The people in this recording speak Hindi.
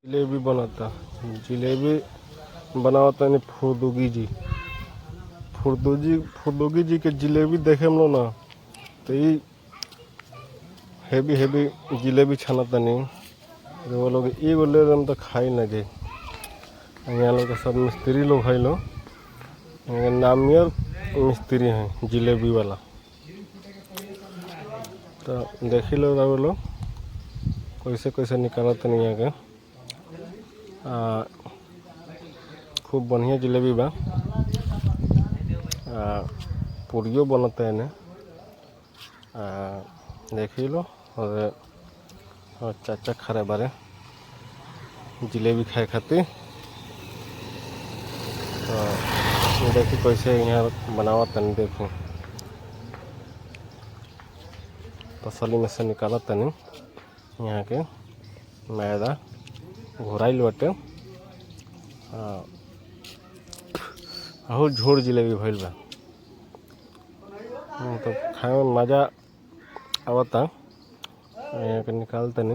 जिलेबी बनाता। जिलेबी बनावता नहीं फुर्दुगी जी। फुर्दुगी जी के जिलेबी देखे हम लोग ना तो ये हेवी हेवी जिलेबी छानता नहीं। वो लोग ये बोले हम तो खाई ना जे। यहाँ लोग सब मिस्त्री लोग है लोग, नामियर मिस्त्री हैं जिलेबी वाला। तो देखी लो वो लोग कैसे कैसे निकालते नहीं यहाँ के। खूब बढ़िया जिलेबी बा। पूरियो बनता है ने देखी लो। और चाचा खड़े बारे जिलेबी खाए खातिर। तो देखी कैसे यहाँ बनावा तनी देखो। तसली में से निकाला तनी यहाँ के मैदा घोराइल बाटे। और झोर जिलेबी भइल बा। तो खाए में मज़ा आवता। यहाँ के निकाल तनी।